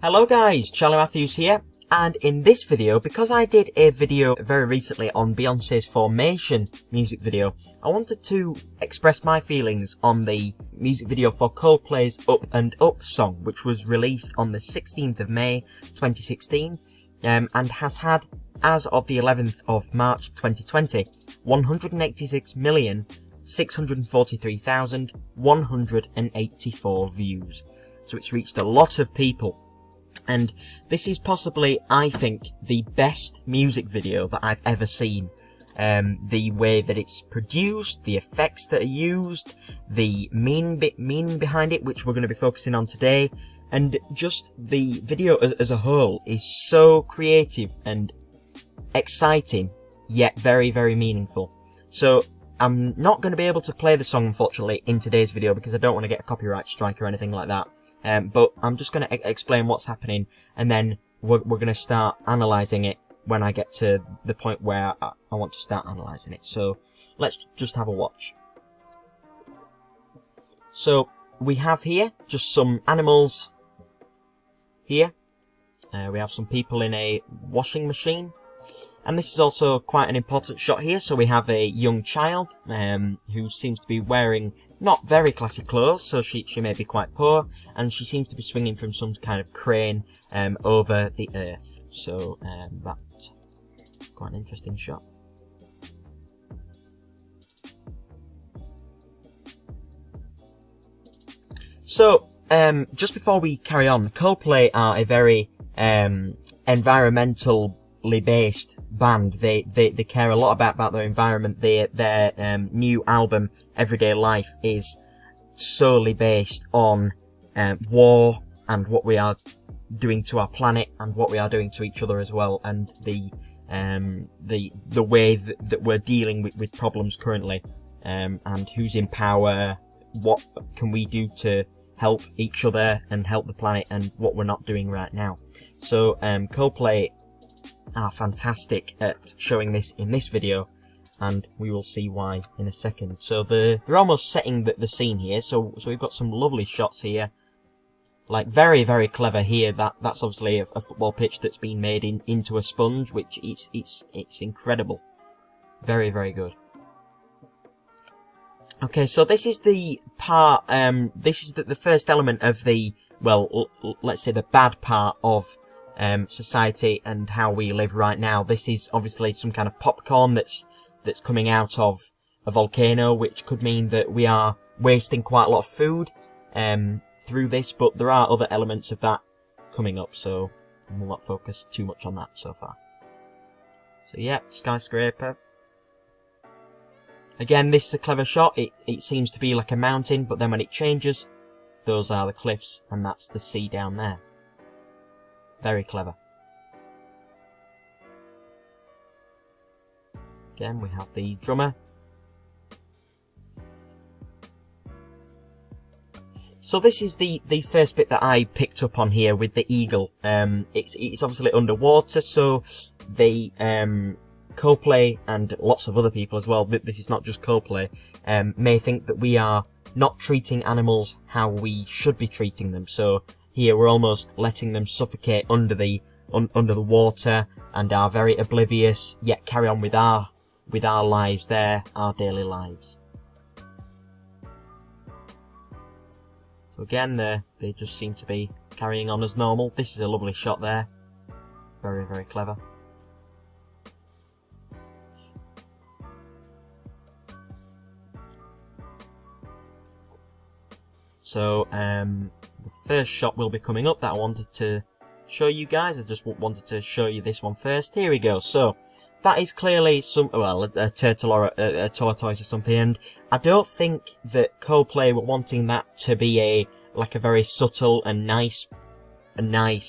Hello guys, Charlie Matthews here, and in this video, because I did a video very recently on Beyonce's Formation music video, I wanted to express my feelings on the music video for Coldplay's Up&Up song, which was released on the 16th of May 2016, and has had, as of the 11th of March 2020, 186,643,184 views. So it's reached a lot of people. And this is possibly, I think, the best music video that I've ever seen. The way that it's produced, the effects that are used, the meaning behind it, which we're going to be focusing on today, and just the video as a whole is so creative and exciting, yet very, very meaningful. So I'm not going to be able to play the song, unfortunately, in today's video because I don't want to get a copyright strike or anything like that. But I'm just going to explain what's happening, and then we're going to start analysing it when I get to the point where I want to start analysing it. So let's just have a watch. So we have here just some animals here. We have some people in a washing machine. And this is also quite an important shot here. So we have a young child who seems to be wearing not very classy clothes, so she may be quite poor, and she seems to be swinging from some kind of crane over the earth. So that's quite an interesting shot. So just before we carry on, Coldplay are a very environmentally based band. They care a lot about their environment. Their new album Everyday Life is solely based on war and what we are doing to our planet and what we are doing to each other as well, and the way that we're dealing with problems currently, and who's in power, what can we do to help each other and help the planet, and what we're not doing right now. So Coldplay are fantastic at showing this in this video, and we will see why in a second. So they're almost setting the scene here. So we've got some lovely shots here, like very, very clever here. That's obviously a football pitch that's been made into a sponge, which it's incredible, very, very good. Okay, so this is the part. This is the first element of the, well, let's say the bad part of society and how we live right now. This is obviously some kind of popcorn that's coming out of a volcano, which could mean that we are wasting quite a lot of food through this, but there are other elements of that coming up, so we'll not focus too much on that so far. So yeah, skyscraper. Again, this is a clever shot. It seems to be like a mountain, but then when it changes, those are the cliffs, and that's the sea down there. Very clever. Again, we have the drummer. So this is the first bit that I picked up on here with the eagle. It's obviously underwater, so they Coldplay and lots of other people as well, this is not just Coldplay, may think that we are not treating animals how we should be treating them. So here we're almost letting them suffocate under the water and are very oblivious, yet carry on with our lives there, our daily lives. So again, they just seem to be carrying on as normal. This is a lovely shot there. Very, very clever. So the first shot will be coming up that I wanted to show you guys. I just wanted to show you this one first. Here we go. So that is clearly a turtle or a tortoise or something, and I don't think that Coldplay were wanting that to be a very subtle and nice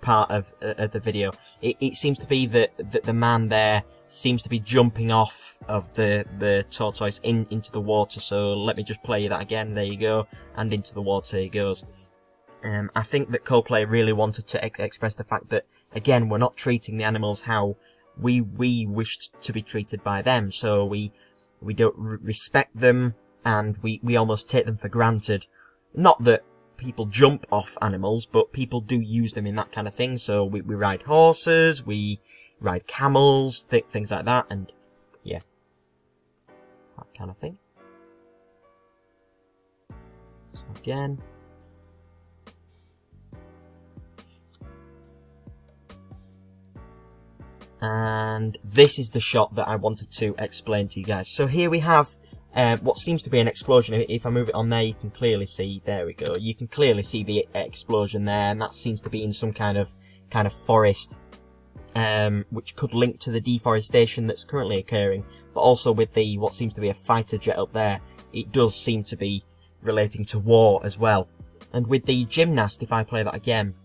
part of the video. It seems to be that the man there seems to be jumping off of the tortoise into the water. So let me just play you that again. There you go, and into the water he goes. I think that Coldplay really wanted to express the fact that, again, we're not treating the animals how we wished to be treated by them. So we don't respect them, and we almost take them for granted. Not that people jump off animals, but people do use them in that kind of thing. So we ride horses, we ride camels, things like that, and yeah, that kind of thing. So again, and this is the shot that I wanted to explain to you guys. So here we have what seems to be an explosion. If I move it on there, you can clearly see, there we go, you can clearly see the explosion there, and that seems to be in some kind of forest, which could link to the deforestation that's currently occurring, but also with the what seems to be a fighter jet up there, it does seem to be relating to war as well. And with the gymnast, if I play that again,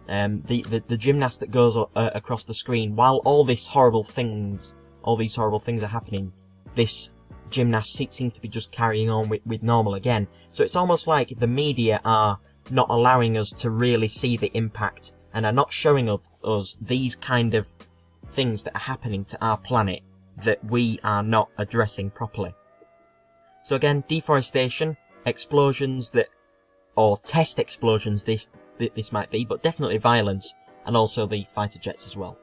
the gymnast that goes across the screen, while all these horrible things are happening, this gymnast seems to be just carrying on with normal again. So it's almost like the media are not allowing us to really see the impact, and are not showing us these kind of things that are happening to our planet that we are not addressing properly. So again, deforestation, explosions or test explosions this might be, but definitely violence, and also the fighter jets as well.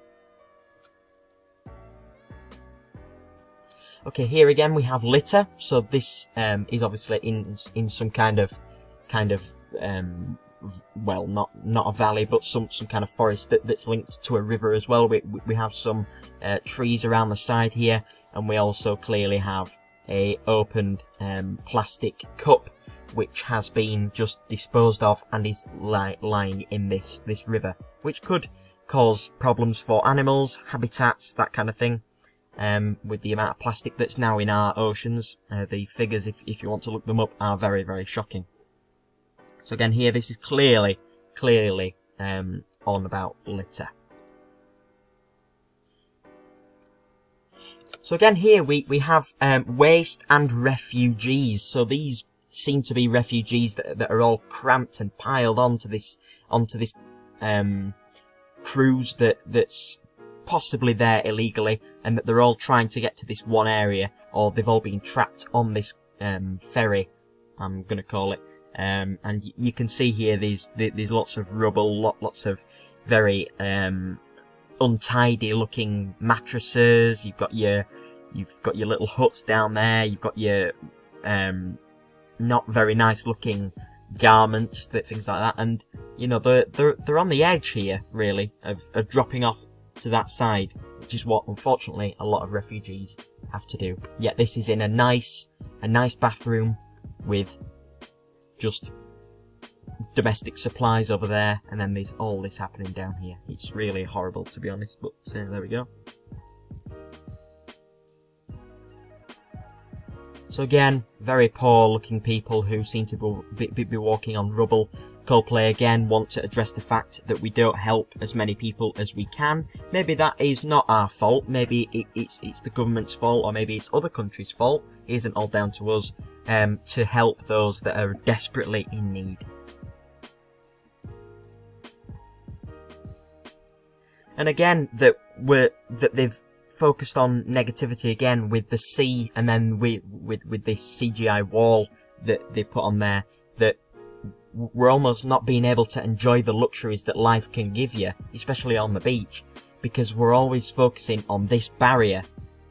Okay, here again we have litter. So this is obviously in some kind of well, not a valley, but some kind of forest that's linked to a river as well. We have some trees around the side here, and we also clearly have a opened plastic cup, which has been just disposed of and is lying in this river, which could cause problems for animals, habitats, that kind of thing. With the amount of plastic that's now in our oceans, the figures, if you want to look them up, are very, very shocking. So again, here this is clearly on about litter. So again, here we have waste and refugees. So these seem to be refugees that are all cramped and piled onto this cruise that's possibly there illegally, and that they're all trying to get to this one area, or they've all been trapped on this ferry, I'm gonna call it. And you can see here there's lots of rubble, lots of very untidy looking mattresses. You've got your little huts down there. You've got your not very nice looking garments, things like that. And you know, they're on the edge here, really, of dropping off to that side, which is what unfortunately a lot of refugees have to do. Yet this is in a nice bathroom with just domestic supplies over there, and then there's all this happening down here. It's really horrible, to be honest, but there we go. So again, very poor looking people who seem to be walking on rubble. Coldplay again want to address the fact that we don't help as many people as we can. Maybe that is not our fault. Maybe it's the government's fault, or maybe it's other countries' fault. It isn't all down to us to help those that are desperately in need. And again, that they've focused on negativity again with the sea, and then with this CGI wall that they've put on there, that we're almost not being able to enjoy the luxuries that life can give you, especially on the beach, because we're always focusing on this barrier,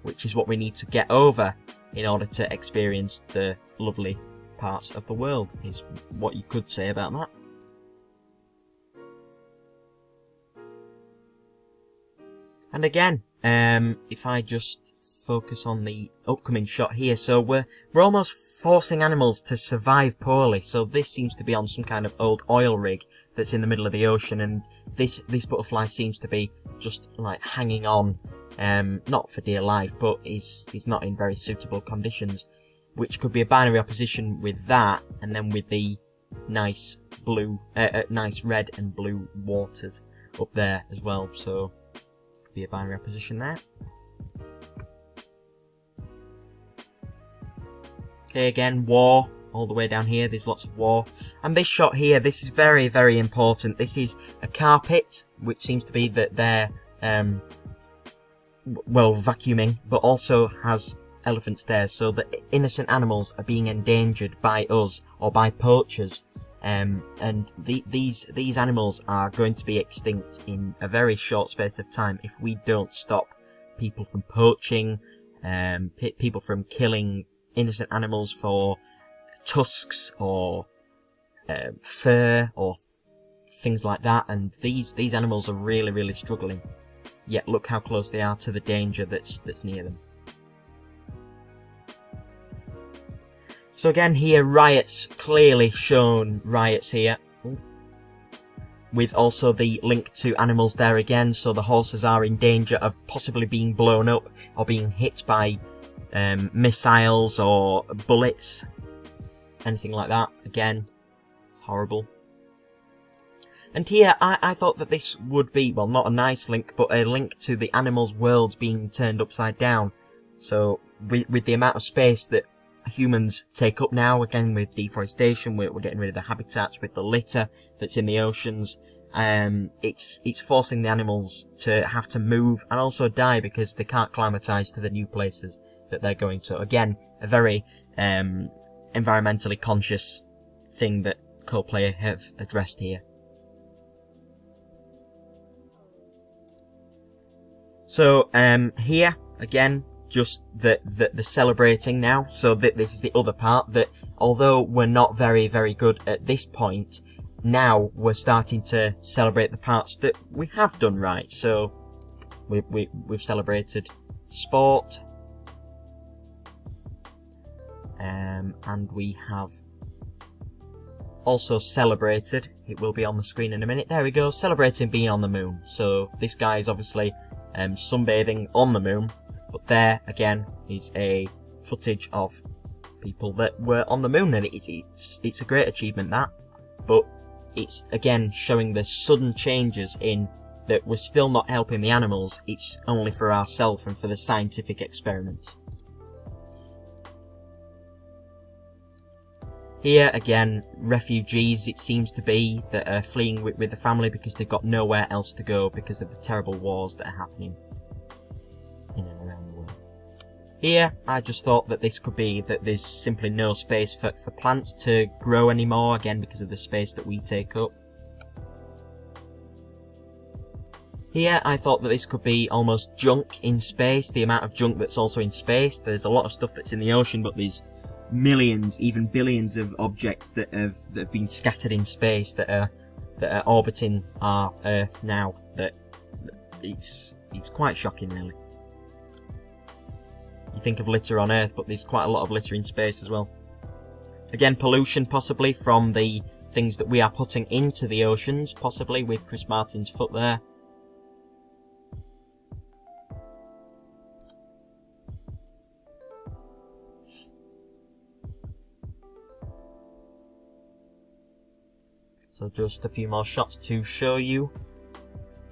which is what we need to get over in order to experience the lovely parts of the world, is what you could say about that. And again, if I just focus on the upcoming shot here, so we're almost forcing animals to survive poorly. So this seems to be on some kind of old oil rig that's in the middle of the ocean, and this butterfly seems to be just like hanging on, not for dear life, but is not in very suitable conditions, which could be a binary opposition with that, and then with the nice nice red and blue waters up there as well. So could be a binary opposition there. Okay, again, war, all the way down here. There's lots of war. And this shot here, this is very, very important. This is a carpet, which seems to be that they're, well, vacuuming, but also has elephants there, so that innocent animals are being endangered by us or by poachers. And these animals are going to be extinct in a very short space of time if we don't stop people from poaching, people from killing innocent animals for tusks or fur or things like that. And these animals are really, really struggling. Yet look how close they are to the danger that's near them. So again here, riots, clearly shown riots here. Ooh. With also the link to animals there again, so the horses are in danger of possibly being blown up or being hit by missiles or bullets, anything like that. Again, horrible. And here, I thought that this would be, well, not a nice link, but a link to the animals' world being turned upside down. So, with the amount of space that humans take up now, again with deforestation, we're getting rid of the habitats, with the litter that's in the oceans, it's forcing the animals to have to move and also die because they can't climatise to the new places that they're going to. Again, a very environmentally conscious thing that Coldplay have addressed here. So here again, just the celebrating now. So this is the other part, that although we're not very, very good at this point, now we're starting to celebrate the parts that we have done right. So we've celebrated sport, and we have also celebrated, it will be on the screen in a minute, there we go, celebrating being on the moon. So this guy is obviously sunbathing on the moon, but there again is a footage of people that were on the moon, and it's a great achievement, that, but it's again showing the sudden changes in that we're still not helping the animals, it's only for ourselves and for the scientific experiments. Here again, refugees, it seems to be, that are fleeing with the family because they've got nowhere else to go because of the terrible wars that are happening in and around the world. Here, I just thought that this could be that there's simply no space for plants to grow anymore, again because of the space that we take up. Here, I thought that this could be almost junk in space, the amount of junk that's also in space. There's a lot of stuff that's in the ocean, but there's millions, even billions of objects that have been scattered in space that are orbiting our Earth now. That it's quite shocking, really. You think of litter on Earth, but there's quite a lot of litter in space as well. Again, pollution possibly from the things that we are putting into the oceans, possibly with Chris Martin's foot there. So just a few more shots to show you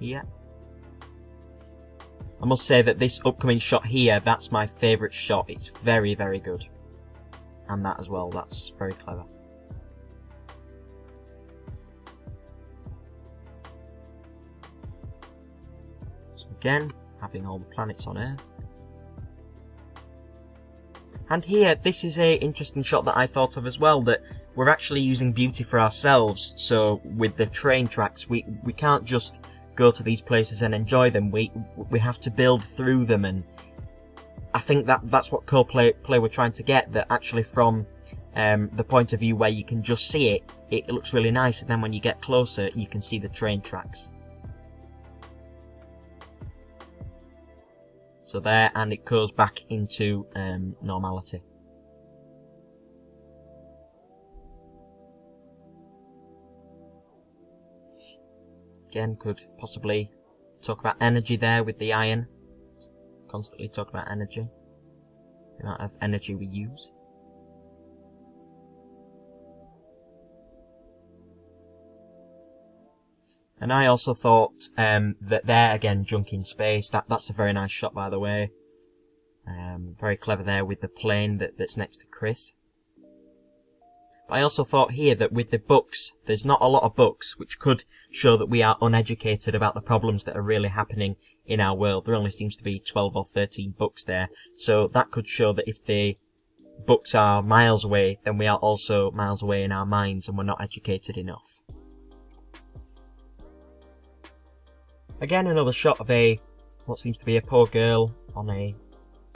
here. I must say that this upcoming shot here, that's my favourite shot. It's very, very good. And that as well, that's very clever. So again, having all the planets on Earth. And here, this is a interesting shot that I thought of as well, that we're actually using beauty for ourselves. So with the train tracks, we can't just go to these places and enjoy them. We have to build through them, and I think that's what Coldplay were trying to get, that actually from the point of view where you can just see it, it looks really nice, and then when you get closer, you can see the train tracks. So there, and it goes back into normality. Again, could possibly talk about energy there with the iron. Constantly talk about energy. The amount of energy we use. And I also thought that there, again, junk in space, that's a very nice shot, by the way. Very clever there with the plane that's next to Chris. But I also thought here that with the books, there's not a lot of books which could show that we are uneducated about the problems that are really happening in our world. There only seems to be 12 or 13 books there. So that could show that if the books are miles away, then we are also miles away in our minds and we're not educated enough. Again, another shot of what seems to be a poor girl on a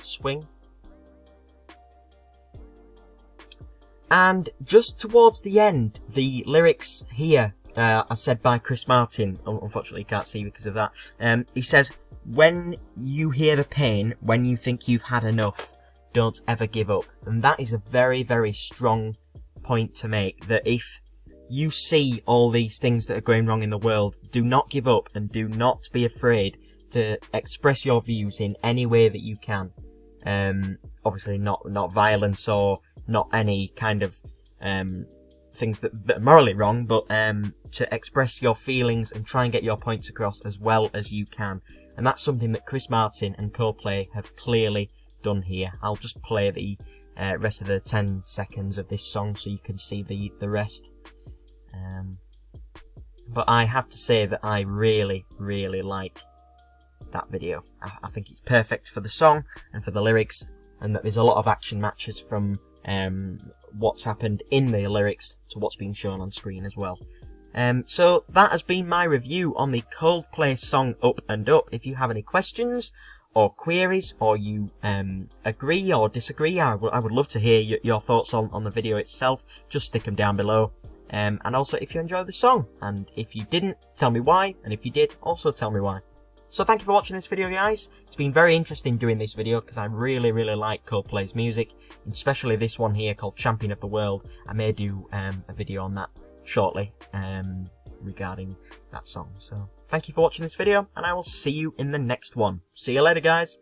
swing. And just towards the end, the lyrics here are said by Chris Martin. Unfortunately, you can't see because of that. He says, "When you hear the pain, when you think you've had enough, don't ever give up." And that is a very, very strong point to make, that if you see all these things that are going wrong in the world, do not give up and do not be afraid to express your views in any way that you can. Obviously not violence or not any kind of things that are morally wrong, but to express your feelings and try and get your points across as well as you can. And that's something that Chris Martin and Coldplay have clearly done here. I'll just play the rest of the 10 seconds of this song so you can see the rest. But I have to say that I really, really like that video. I think it's perfect for the song and for the lyrics, and that there's a lot of action matches from what's happened in the lyrics to what's being shown on screen as well. So that has been my review on the Coldplay song Up and Up. If you have any questions or queries, or you agree or disagree, I would love to hear your thoughts on the video itself. Just stick them down below. And also if you enjoyed the song, and if you didn't, tell me why, and if you did, also tell me why. So thank you for watching this video, guys. It's been very interesting doing this video because I really, really like Coldplay's music, especially this one here called Champion of the World. I may do a video on that shortly regarding that song. So thank you for watching this video, and I will see you in the next one. See you later, guys.